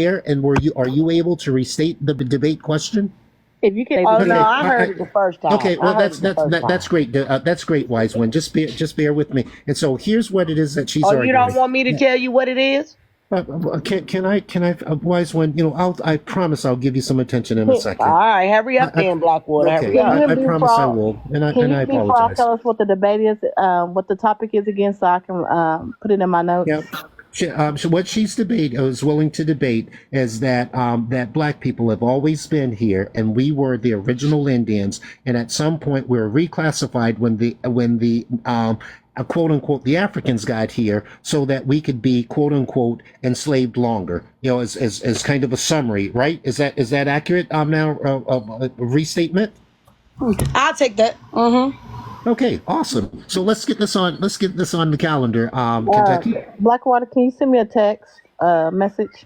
there, and are you able to restate the debate question? If you can. Oh Okay, no, I heard it the first time. Okay, well I heard it the first that's time. great. That's great, wise one. Just bear with me. And so here's what it is that she's Oh, you don't arguing. want me to tell you what it is? Can I, wise one? I promise I'll give you some attention in a All second. right, hurry up I- then, Blackwater. okay, Hurry up. Can you I be promise I fraud? will, and I Can you be fraud? apologize. Tell us what the debate is, what the topic is again, so I can put it in my notes. Yeah. So what she's is willing to debate is that that black people have always been here, and we were the original Indians, and at some point we were reclassified when the quote unquote the Africans got here, so that we could be quote unquote enslaved longer. As kind of a summary, right? Is that accurate? Now a restatement. I'll take that. Okay, awesome. So let's get this on. Let's get this on the calendar. Kentucky. Blackwater, can you send me a text message?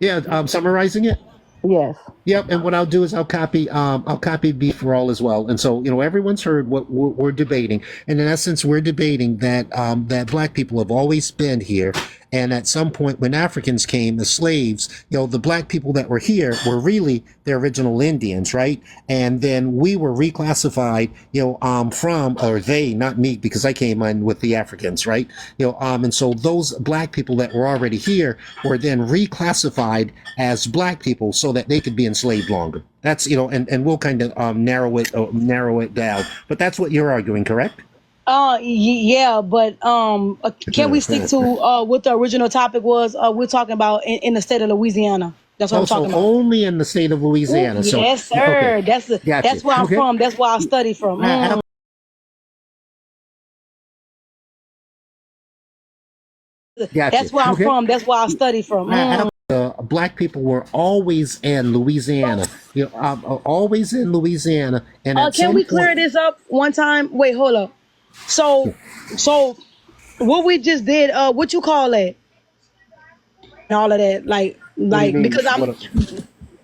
Yeah, summarizing it. Yes. Yep, and what I'll do is I'll copy Beforall as well, and so everyone's heard what we're debating, and in essence we're debating that that black people have always been here, and at some point when Africans came as slaves, the black people that were here were really the original Indians, right? And then we were reclassified, from, or they, not me, because I came in with the Africans, right? And so those black people that were already here were then reclassified as black people so that they could be enslaved longer. That's and we'll kind of narrow it down. But that's what you're arguing, correct? Yeah, but can we stick to what the original topic was? We're talking about in the state of Louisiana. That's what I'm talking about. Only in the state of Louisiana. Ooh, So yes, sir. okay. That's where I'm from. That's where I study from. That's where I'm from. That's where I study from. Black people were always in Louisiana. Always in Louisiana. And can we clear this up one time? Wait, hold up. So what we just did, what you call it? And all of that, like because I'm.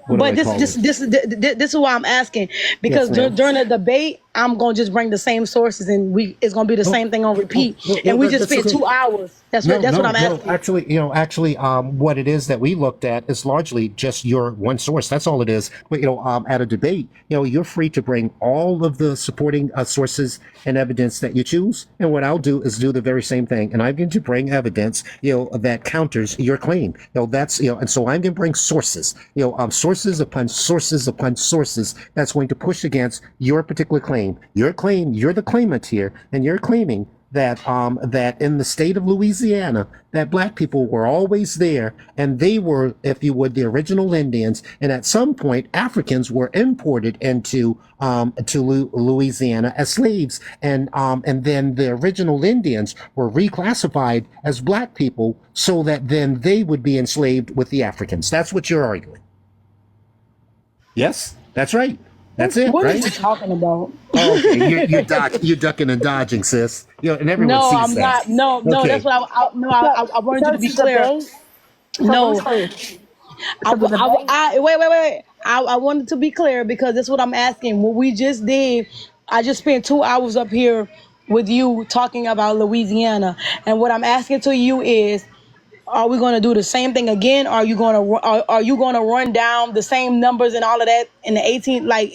But this is why I'm asking, because during the debate I'm gonna just bring the same sources and it's gonna be the same thing on repeat, and we just spent 2 hours. That's what I'm asking. Actually, what it is that we looked at is largely just your one source. That's all it is. But at a debate, you're free to bring all of the supporting sources and evidence that you choose. And what I'll do is do the very same thing, and I'm going to bring evidence, that counters your claim. And so I'm going to bring sources, sources upon sources upon sources that's going to push against your particular claim. Your claim, you're the claimant here, and you're claiming that that in the state of Louisiana, that black people were always there, and they were, if you would, the original Indians, and at some point Africans were imported into Louisiana as slaves, and then the original Indians were reclassified as black people so that then they would be enslaved with the Africans. That's what you're arguing. Yes, that's right. That's it, what right? What are you talking about? Oh, okay, you're ducking and dodging, sis. And everyone sees I'm that. not. No, Okay. that's what I wanted you to be clear. No, wait. I wanted to be clear because that's what I'm asking. What we just did, I just spent 2 hours up here with you talking about Louisiana, and what I'm asking to you is, are we going to do the same thing again? Are you going to run down the same numbers and all of that in the 18? Like,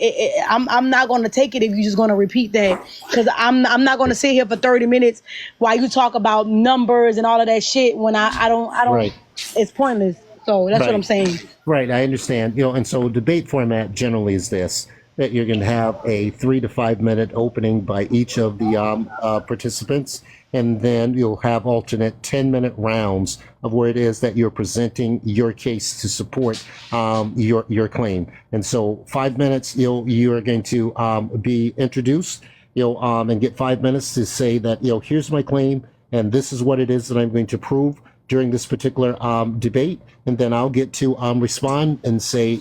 I'm not going to take it if you're just going to repeat that, because I'm not going to sit here for 30 minutes while you talk about numbers and all of that shit when I don't. Right. It's pointless. So that's what I'm saying. Right, I understand. And so debate format generally is this: that you're going to have a 3 to 5 minute opening by each of the participants, and then you'll have alternate 10-minute rounds of where it is that you're presenting your case to support your claim. And so 5 minutes, you're going to be introduced, and get 5 minutes to say that, here's my claim, and this is what it is that I'm going to prove during this particular debate, and then I'll get to respond and say,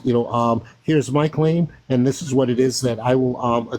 here's my claim, and this is what it is that I will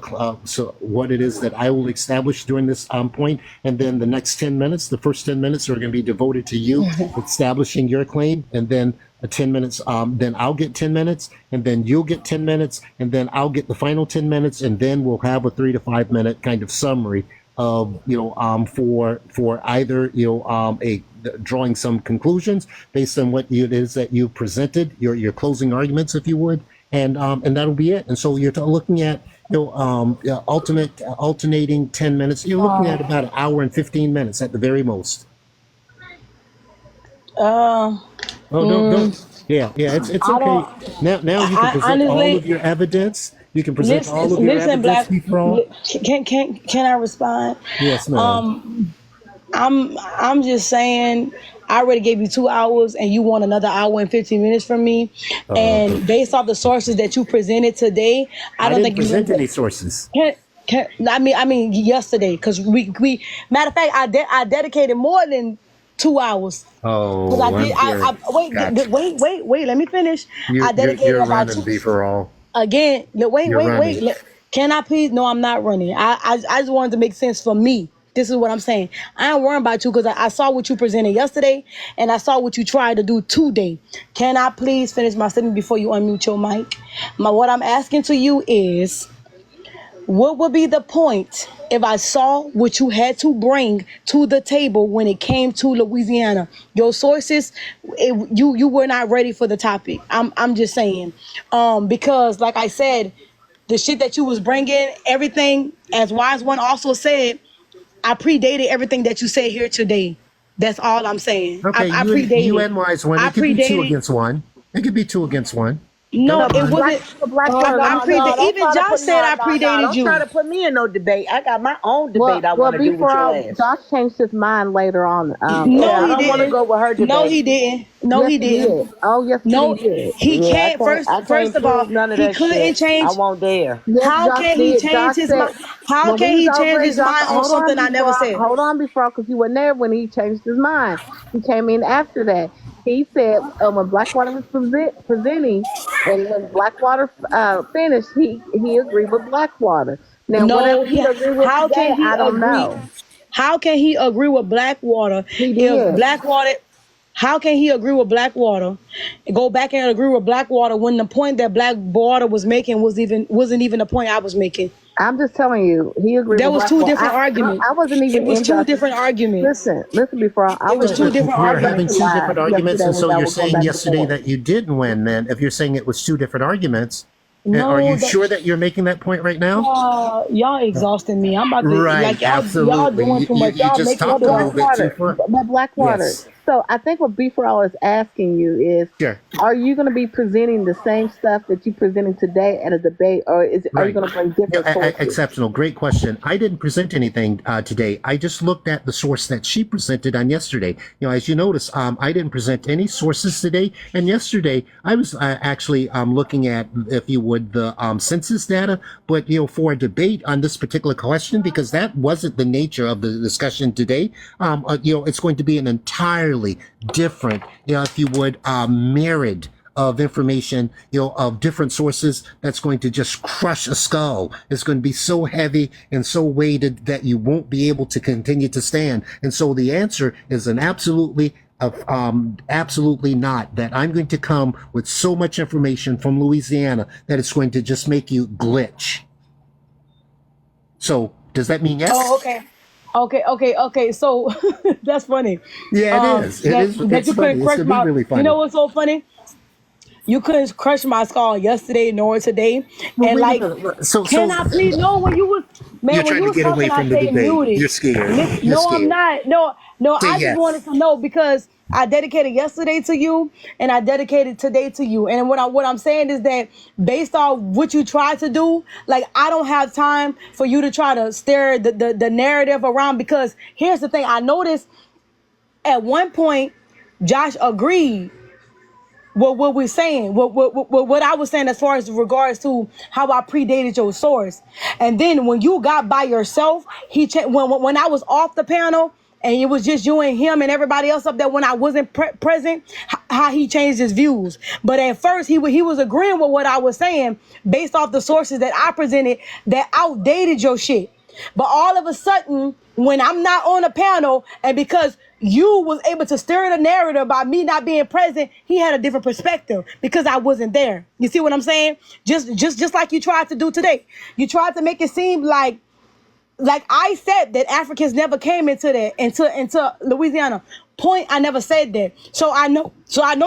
establish during this point, and then the next 10 minutes, the first 10 minutes are going to be devoted to you establishing your claim, and then 10 minutes, then I'll get 10 minutes, and then you'll get 10 minutes, and then I'll get the final 10 minutes, and then we'll have a 3 to 5 minute kind of summary for either a drawing some conclusions based on what it is that you presented, your closing arguments, if you would, and that'll be it. And so you're looking at alternating 10 minutes. You're looking at about an hour and 15 minutes at the very most. Uh, Oh, don't. Yeah, it's I okay. don't. Now you can present all Honestly, of your evidence. You can present all of your listen, evidence Black. before all. Can I respond? Yes, ma'am. I'm just saying. I already gave you 2 hours, and you want another hour and 15 minutes from me. Okay. And based off the sources that you presented today, I I don't didn't think you present any sources. can. I mean yesterday, because we matter of fact, I dedicated more than 2 hours. Because I Oh, did. I'm here. Gotcha. Wait. Let me finish. I dedicated You're about running two. Beforall. Again, wait, You're wait, running. wait. Can I please? No, I'm not running. I just wanted to make sense for me. This is what I'm saying. I ain't worrying about you because I saw what you presented yesterday and I saw what you tried to do today. Can I please finish my statement before you unmute your mic? What I'm asking to you is, what would be the point if I saw what you had to bring to the table when it came to Louisiana? Your sources, you were not ready for the topic. I'm just saying, because like I said, the shit that you was bringing, everything, as Wise One also said, I predated everything that you said here today. That's all I'm saying. Okay, I you predated. and Wise One. I It could be two predated. against one. It could be two against one. No, That's No, it fine. wasn't. Blackwater. I'm No, predated. don't Even try to Josh put said I don't predated try you. to put me in no debate. I got my own Well, debate I well, want to do with your before ass. Josh changed his mind later on. No, Yeah, I he don't want to didn't. go with her No, debate. he didn't. No, yes, he he didn't. did. Oh, yes, he No, did. he Yeah, can't. First, I first can't of all, prove none of he that couldn't shit. I change. won't dare. Yes, How Josh can he did. change Josh his said mind? How when can we was he change over in his Josh. mind on Hold on, something I never before said? hold on, before because you weren't there when he changed his mind. He came in after that. He said when Blackwater was presenting, and when Blackwater finished, he agreed with Blackwater. Now, whatever No, he agreed with how today, can he I don't agree? know. How can he agree with Blackwater He if did. Blackwater? How can he agree with Blackwater? Go back and agree with Blackwater when the point that Blackwater was making wasn't even the point I was making. I'm just telling you, he agreed There with was two Blackwell. different arguments. I wasn't It even was in two Josh's. different arguments. Listen, before I It was wasn't two even different We're in having arguments. two live different arguments, yesterday and when so y'all you're was going saying back and yesterday forth. that you didn't win. Then, if you're saying it was two different arguments, are No, you sure that you're making that point right now? y'all exhausting me. I'm about to Right, like y'all absolutely. doing too much. You Y'all just making But talked a stuff. little bit too Blackwater, far. but Blackwater. Yes, So I think what Beforall is asking you is, sure. are you going to be presenting the same stuff that you presenting today at a debate, or are you Right. going to bring Yeah, different sources? exceptional. Great question. I didn't present anything today. I just looked at the source that she presented on yesterday. As you notice, I didn't present any sources today. And yesterday, I was actually looking at, if you would, the census data. But for a debate on this particular question, because that wasn't the nature of the discussion today. It's going to be an entirely different, if you would, mirrored of information, of different sources that's going to just crush a skull. It's going to be so heavy and so weighted that you won't be able to continue to stand. And so the answer is an absolutely not. That I'm going to come with so much information from Louisiana that it's going to just make you glitch. So does that mean Oh, yes? okay. Okay. So that's funny. Yeah, it is. It is. That It's you couldn't funny. It's crush going to be my. really You know funny. what's so funny? You couldn't crush my skull yesterday nor today. Well, And wait a like, minute. So can I please know when you was you're man when trying you to was get away talking, I from the stayed debate. muted. You're scared. You're No, I'm scared. not. No. Say I just wanted yes. to know because I dedicated yesterday to you and I dedicated today to you. And what I'm saying is that based on what you tried to do, like I don't have time for you to try to steer the narrative around because here's the thing. I noticed at one point Josh agreed what we're saying, what I was saying as far as regards to how I predated your source, and then when you got by yourself, when I was off the panel and it was just you and him and everybody else up there when I wasn't present, how he changed his views. But at first he was agreeing with what I was saying based off the sources that I presented that outdated your shit. But all of a sudden, when I'm not on a panel, and because you was able to stir the narrative by me not being present, he had a different perspective because I wasn't there. You see what I'm saying? Just like you tried to do today. You tried to make it seem like like I said that Africans never came into Louisiana. Point, I never said that. So I know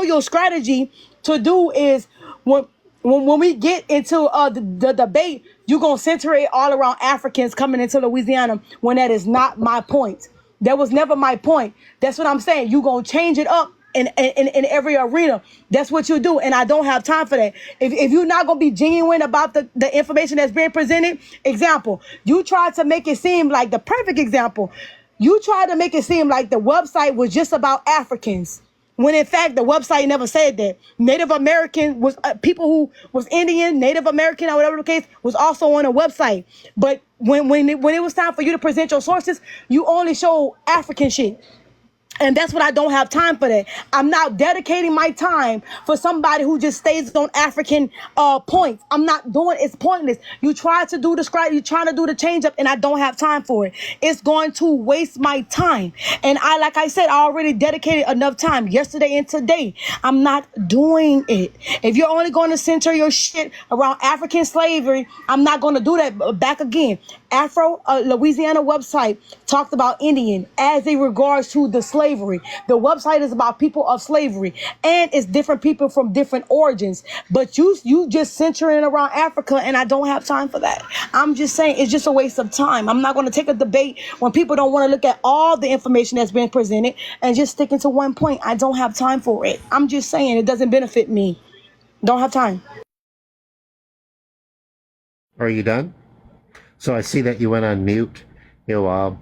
your strategy to do is when we get into the debate, you're gonna center it all around Africans coming into Louisiana when that is not my point. That was never my point. That's what I'm saying. You gonna change it up in every arena. That's what you do, and I don't have time for that. If you're not gonna be genuine about the information that's being presented, example, you try to make it seem like the perfect example. You try to make it seem like the website was just about Africans, when in fact the website never said that. Native American was people who was Indian, Native American, or whatever the case, was also on a website. But when it was time for you to present your sources, you only show African shit. And that's what I don't have time for that. I'm not dedicating my time for somebody who just stays on African points. I'm not doing it's pointless. You try to do the scribe, you're trying to do the change up, and I don't have time for it. It's going to waste my time. And like I said, I already dedicated enough time yesterday and today. I'm not doing it. If you're only going to center your shit around African slavery, I'm not going to do that. Back again. Afro Louisiana website talked about Indian as in regards to the slavery. The website is about people of slavery, and it's different people from different origins. But you just centering around Africa, and I don't have time for that. I'm just saying it's just a waste of time. I'm not going to take a debate when people don't want to look at all the information that's been presented and just sticking to one point. I don't have time for it. I'm just saying it doesn't benefit me. Don't have time. Are you done? So I see that you went on mute. The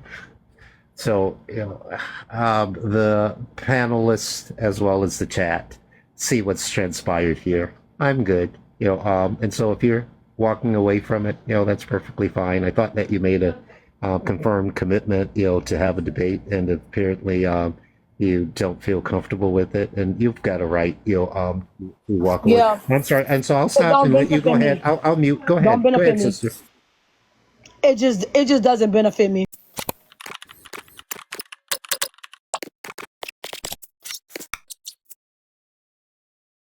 panelists as well as the chat see what's transpired here. I'm good. And so if you're walking away from it, that's perfectly fine. I thought that you made a confirmed commitment, to have a debate, and apparently you don't feel comfortable with it, and you've got a right, to walk away. Yeah. I'm sorry, and so I'll stop and let you go ahead. I'll mute. Go ahead. Go ahead, sister. It just doesn't benefit me.